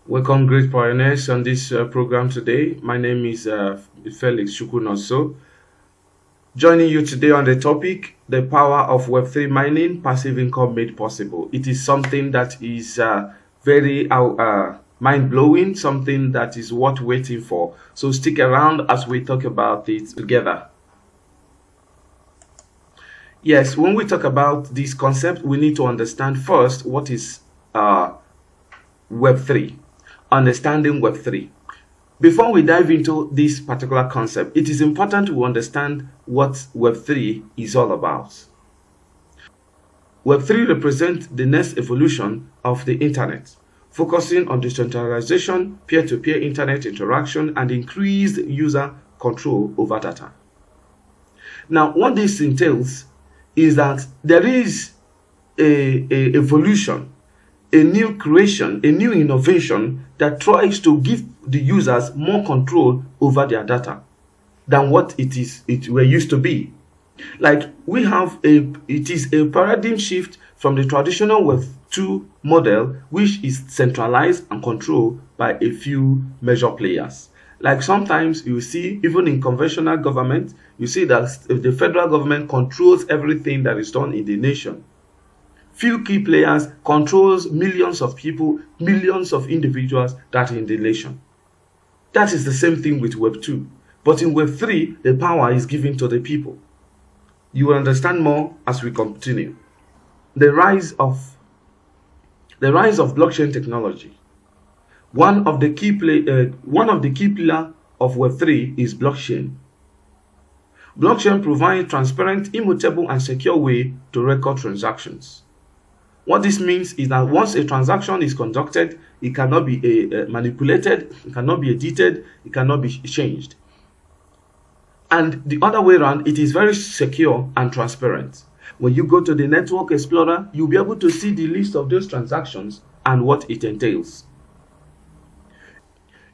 Welcome, great pioneers, on this program today. My name is Felix Chukwunoso. Joining you today on the topic, the power of Web3 mining, passive income made possible. It is something that is very mind-blowing, something that is worth waiting for. So stick around as we talk about it together. Yes, when we talk about this concept, we need to understand first what is Web3. Understanding Web3. Before we dive into this particular concept, it is important to understand what Web3 is all about. Web3 represents the next evolution of the internet, focusing on decentralization, peer-to-peer internet interaction, and increased user control over data. Now, what this entails is that there is a evolution, a new creation, a new innovation that tries to give the users more control over their data than what it were used to be. Like it is a paradigm shift from the traditional Web 2 model, which is centralized and controlled by a few major players. Like sometimes you see, even in conventional government, you see that the federal government controls everything that is done in the nation. Few key players controls millions of people, millions of individuals that are in the nation. That is the same thing with Web 2. But in Web 3, the power is given to the people. You will understand more as we continue. The rise of blockchain technology. One of the key pillars of Web 3 is blockchain. Blockchain provides transparent, immutable, and secure way to record transactions. What this means is that once a transaction is conducted, it cannot be manipulated, it cannot be edited, it cannot be changed. And the other way around, it is very secure and transparent. When you go to the Network Explorer, you'll be able to see the list of those transactions and what it entails.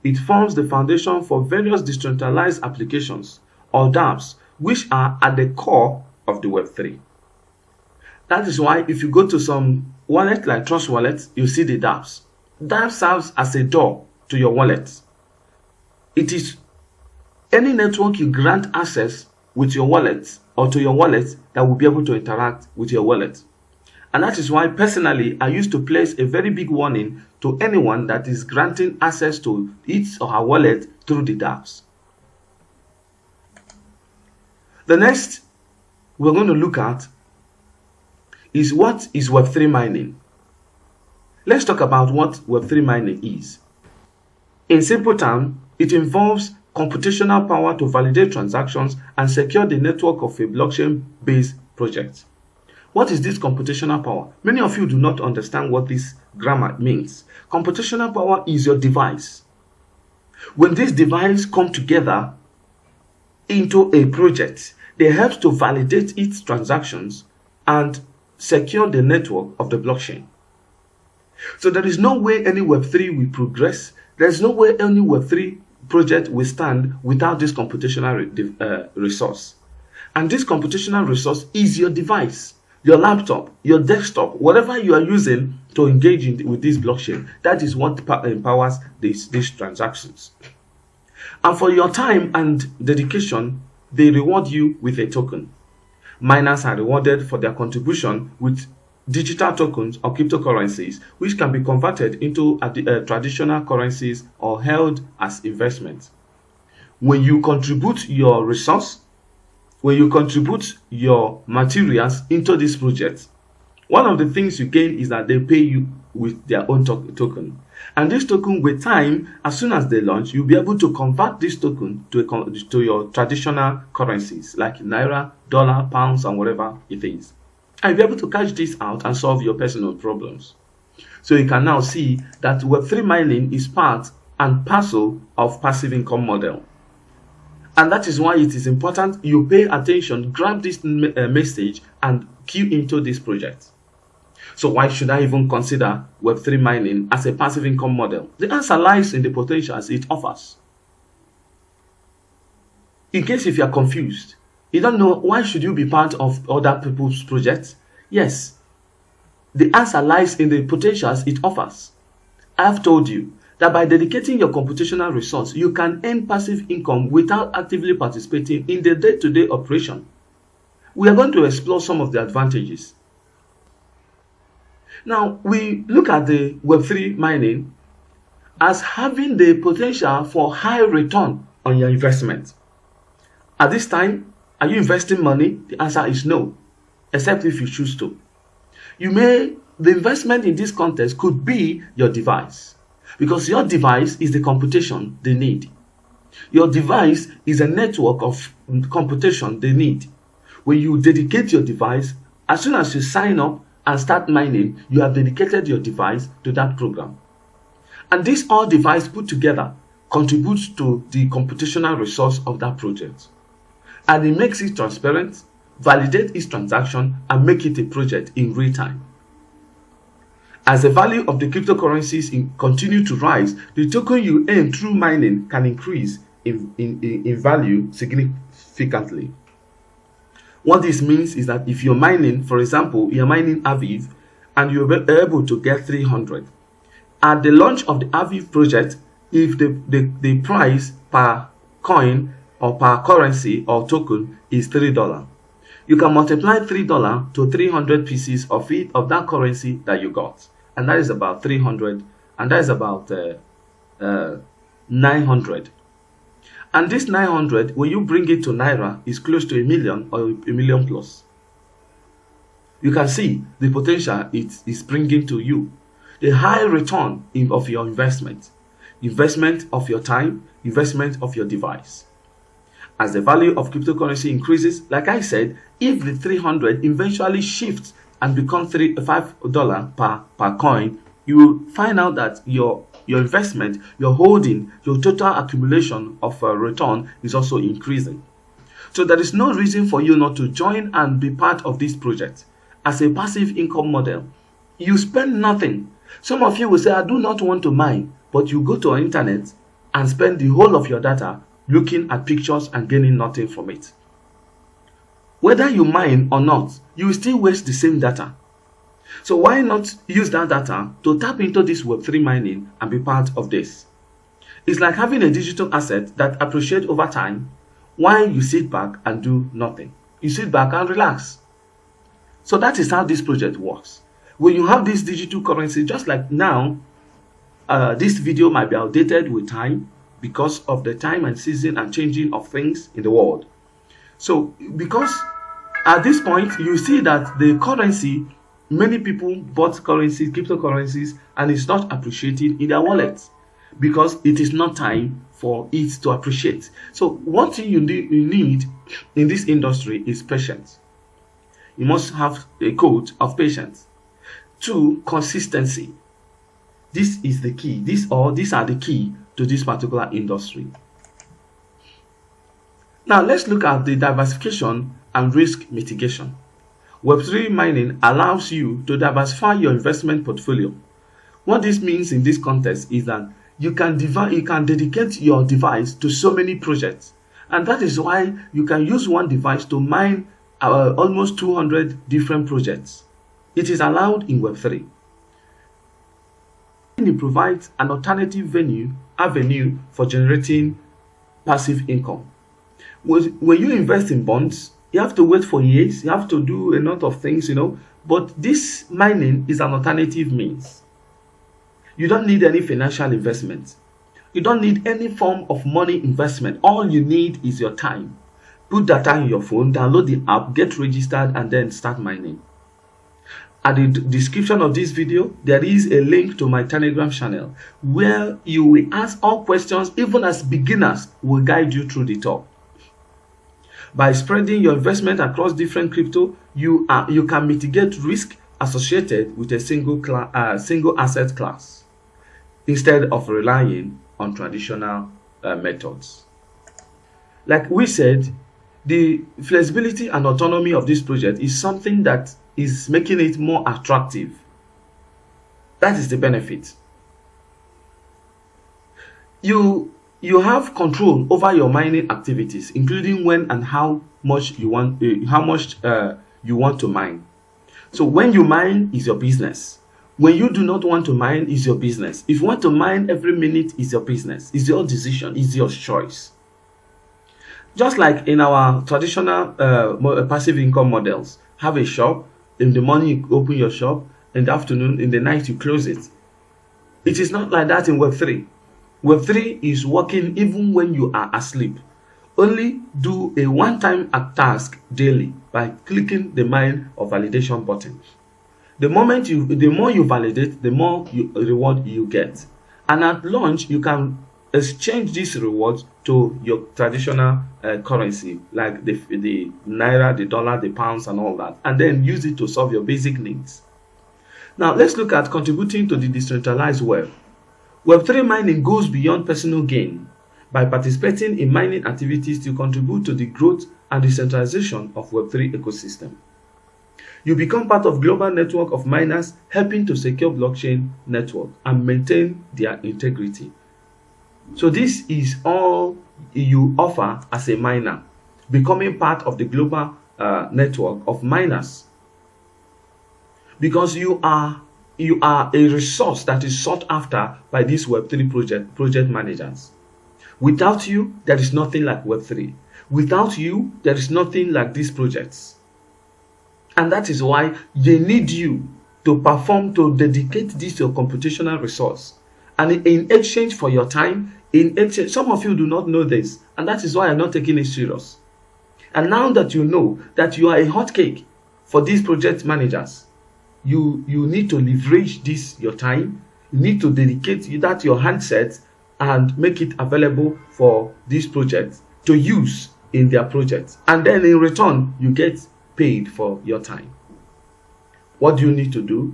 It forms the foundation for various decentralized applications or dApps, which are at the core of the Web3. That is why if you go to some wallet like Trust Wallet, you see the dApps. dApp serves as a door to your wallet. It is any network you grant access with your wallet or to your wallet that will be able to interact with your wallet. And that is why personally I used to place a very big warning to anyone that is granting access to its or her wallet through the dApps. The next we're going to look at is what is Web3 mining. Let's talk about what Web3 mining is. In simple terms, it involves computational power to validate transactions and secure the network of a blockchain-based project. What is this computational power? Many of you do not understand what this grammar means. Computational power is your device. When these devices come together into a project, they help to validate its transactions and secure the network of the blockchain. So there is no way any Web3 will progress. There is no way any Web3 project will stand without this computational resource. And this computational resource is your device, your laptop, your desktop, whatever you are using to engage with this blockchain. That is what empowers these transactions. And for your time and dedication, they reward you with a token. Miners are rewarded for their contribution with digital tokens or cryptocurrencies, which can be converted into traditional currencies or held as investments. When you contribute your resource, when you contribute your materials into this project, one of the things you gain is that they pay you with their own token. And this token, with time, as soon as they launch, you'll be able to convert this token to your traditional currencies like Naira, dollar, pounds, and whatever it is. And you'll be able to cash this out and solve your personal problems. So you can now see that Web3 mining is part and parcel of passive income model. And that is why it is important you pay attention, grab this message, and queue into this project. So why should I even consider Web3 mining as a passive income model? The answer lies in the potentials it offers. In case if you are confused, you don't know why should you be part of other people's projects? Yes, the answer lies in the potentials it offers. I have told you that by dedicating your computational resource, you can earn passive income without actively participating in the day-to-day operation. We are going to explore some of the advantages. Now, we look at the Web3 mining as having the potential for high return on your investment. At this time, are you investing money? The answer is no, except if you choose to. The investment in this context could be your device, because your device is the computation they need. Your device is a network of computation they need. When you dedicate your device, as soon as you sign up and start mining, you have dedicated your device to that program. And this all device put together contributes to the computational resource of that project. And it makes it transparent, validate its transaction, and make it a project in real time. As the value of the cryptocurrencies continue to rise, the token you earn through mining can increase in value significantly. What this means is that if you're mining, for example, you're mining Aviv and you're able to get 300. At the launch of the Aviv project, if the price per coin or per currency or token is $3, you can multiply $3 to 300 pieces of that currency that you got. And that is about 300, and that is about 900. And this 900, when you bring it to Naira, is close to 1 million or 1 million plus. You can see the potential it is bringing to you. The high return of your investment of your time, investment of your device. As the value of cryptocurrency increases, like I said, if the 300 eventually shifts and becomes $5 per coin, you will find out that your investment, your holding, your total accumulation of return is also increasing. So there is no reason for you not to join and be part of this project. As a passive income model, you spend nothing. Some of you will say, I do not want to mine, but you go to our internet and spend the whole of your data looking at pictures and gaining nothing from it. Whether you mine or not, you will still waste the same data. So why not use that data to tap into this Web3 mining and be part of this? It's like having a digital asset that appreciates over time while you sit back and do nothing. You sit back and relax. So that is how this project works. When you have this digital currency, just like now, this video might be outdated with time because of the time and season and changing of things in the world. So because at this point, you see that the currency, many people bought currencies, cryptocurrencies, and it's not appreciated in their wallets because it is not time for it to appreciate. So one thing you need in this industry is patience. You must have a code of patience. 2, consistency. This is the key. These are the key to this particular industry. Now let's look at the diversification and risk mitigation. Web3 mining allows you to diversify your investment portfolio. What this means in this context is that you can dedicate your device to so many projects, and that is why you can use one device to mine almost 200 different projects. It is allowed in Web3. It provides an alternative avenue for generating passive income. When you invest in bonds, you have to wait for years, you have to do a lot of things, but this mining is an alternative means. You don't need any financial investment. You don't need any form of money investment. All you need is your time. Put data in your phone, download the app, get registered, and then start mining. At the description of this video, there is a link to my Telegram channel where you will ask all questions, even as beginners will guide you through the talk. By spreading your investment across different crypto, you can mitigate risk associated with a single asset class instead of relying on traditional methods. Like we said, the flexibility and autonomy of this project is something that is making it more attractive. That is the benefit. You have control over your mining activities, including when and how much you want to mine. So when you mine is your business. When you do not want to mine, is your business. If you want to mine every minute, is your business. It's your decision. It's your choice. Just like in our traditional passive income models, have a shop. In the morning, you open your shop. In the afternoon, in the night, you close it. It is not like that in Web3. Web3 is working even when you are asleep. Only do a one-time task daily by clicking the mine or validation button. The more you validate, the more reward you get. And at launch, you can exchange these rewards to your traditional currency, like the naira, the dollar, the pounds, and all that, and then use it to solve your basic needs. Now, let's look at contributing to the decentralized web. Web3 mining goes beyond personal gain. By participating in mining activities, you contribute to the growth and decentralization of Web3 ecosystem. You become part of global network of miners, helping to secure blockchain network and maintain their integrity. So this is all you offer as a miner, becoming part of the global network of miners, because you are a resource that is sought after by these Web3 project managers. Without you, there is nothing like Web3. Without you, there is nothing like these projects. And that is why they need you to to dedicate this to your computational resource. And in exchange for your time, some of you do not know this, and that is why I'm not taking it serious. And now that you know that you are a hot cake for these project managers, you need to leverage this your time. You need to dedicate that your handset and make it available for these projects to use in their projects. And then in return, you get paid for your time. What do you need to do?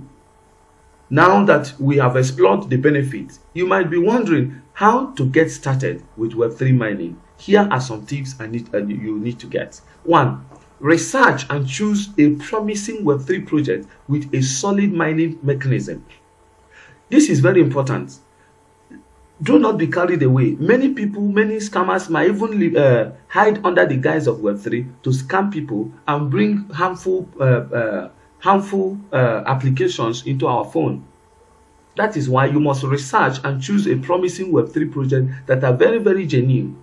Now that we have explored the benefits, you might be wondering how to get started with Web3 mining. Here are some tips you need to get. 1. Research and choose a promising Web3 project with a solid mining mechanism. This is very important. Do not be carried away. Many scammers might even hide under the guise of Web3 to scam people and bring harmful applications into our phone. That is why you must research and choose a promising Web3 project that are very, very genuine.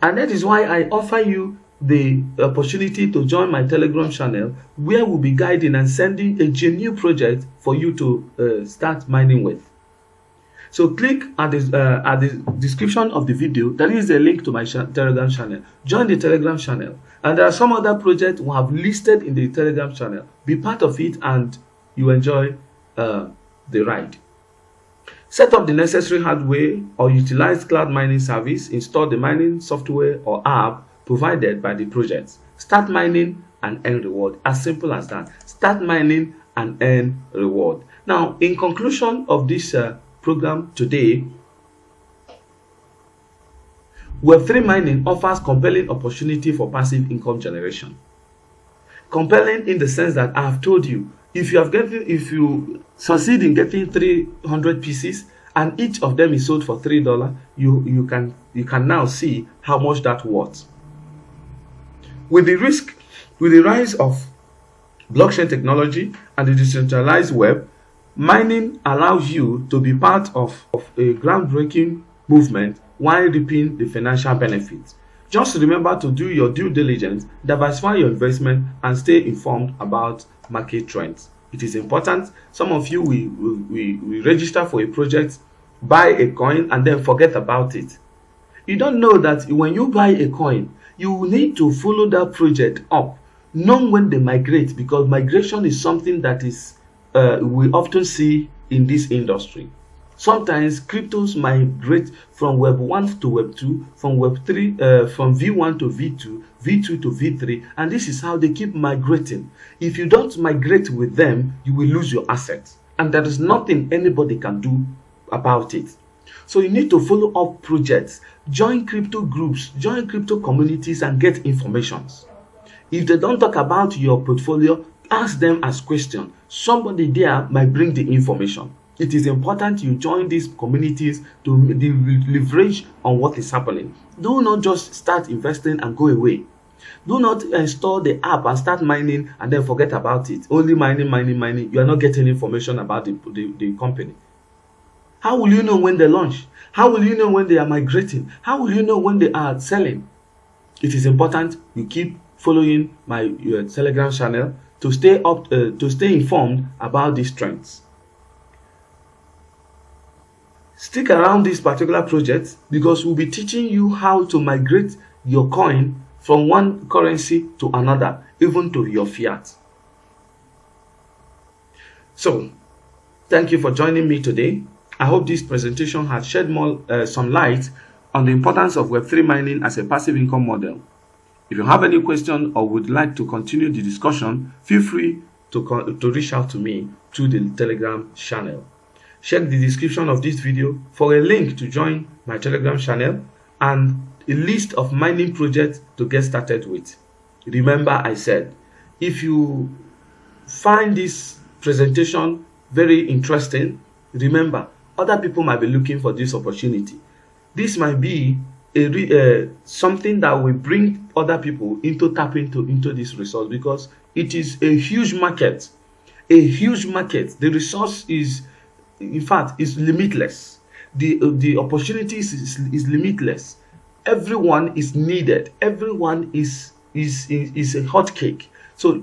And that is why I offer you the opportunity to join my Telegram channel, where we'll be guiding and sending a genuine project for you to start mining with. So click at the description of the video. There is a link to my Telegram channel. Join the Telegram channel. And there are some other projects we have listed in the Telegram channel. Be part of it and you enjoy the ride. Set up the necessary hardware or utilize cloud mining service. Install the mining software or app provided by the project. Start mining and earn reward. As simple as that. Start mining and earn reward. Now, in conclusion of this program today, Web3 mining offers compelling opportunity for passive income generation. Compelling in the sense that I have told you, if you succeed in getting 300 pieces and each of them is sold for $3, you can now see how much that worth. With the rise of blockchain technology and the decentralized web, mining allows you to be part of a groundbreaking movement while reaping the financial benefits. Just remember to do your due diligence, diversify your investment, and stay informed about market trends. It is important. Some of you we register for a project, buy a coin, and then forget about it. You don't know that when you buy a coin, you need to follow that project up, know when they migrate, because migration is something that is we often see in this industry. Sometimes cryptos migrate from Web 1 to Web 2, from Web 3, from V1 to V2, V2 to V3, and this is how they keep migrating. If you don't migrate with them, you will lose your assets, and there is nothing anybody can do about it. So you need to follow up projects, join crypto groups, join crypto communities, and get informations. If they don't talk about your portfolio, ask them as questions. Somebody there might bring the information. It is important you join these communities to leverage on what is happening. Do not just start investing and go away. Do not install the app and start mining and then forget about it. Only mining, mining, mining. You are not getting information about the company. How will you know when they launch? How will you know when they are migrating? How will you know when they are selling? It is important you keep following your Telegram channel to stay informed about these trends. Stick around this particular project because we'll be teaching you how to migrate your coin from one currency to another, even to your fiat. So, thank you for joining me today. I hope this presentation has shed some light on the importance of Web3 mining as a passive income model. If you have any question or would like to continue the discussion, feel free to reach out to me through the Telegram channel. Check the description of this video for a link to join my Telegram channel and a list of mining projects to get started with. Remember, I said, if you find this presentation very interesting, remember, other people might be looking for this opportunity. This might be something that will bring other people into tapping into this resource because it is a huge market. A huge market. The resource is, in fact, is limitless. The opportunities is limitless. Everyone is needed. Everyone is a hot cake. So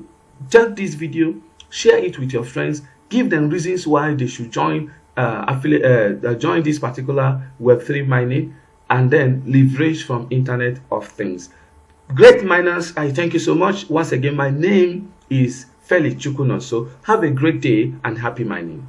take this video, share it with your friends, give them reasons why they should join this particular Web3 mining, and then leverage from Internet of Things. Great miners, I thank you so much. Once again, my name is Felix Chukwunonso. Have a great day and happy mining.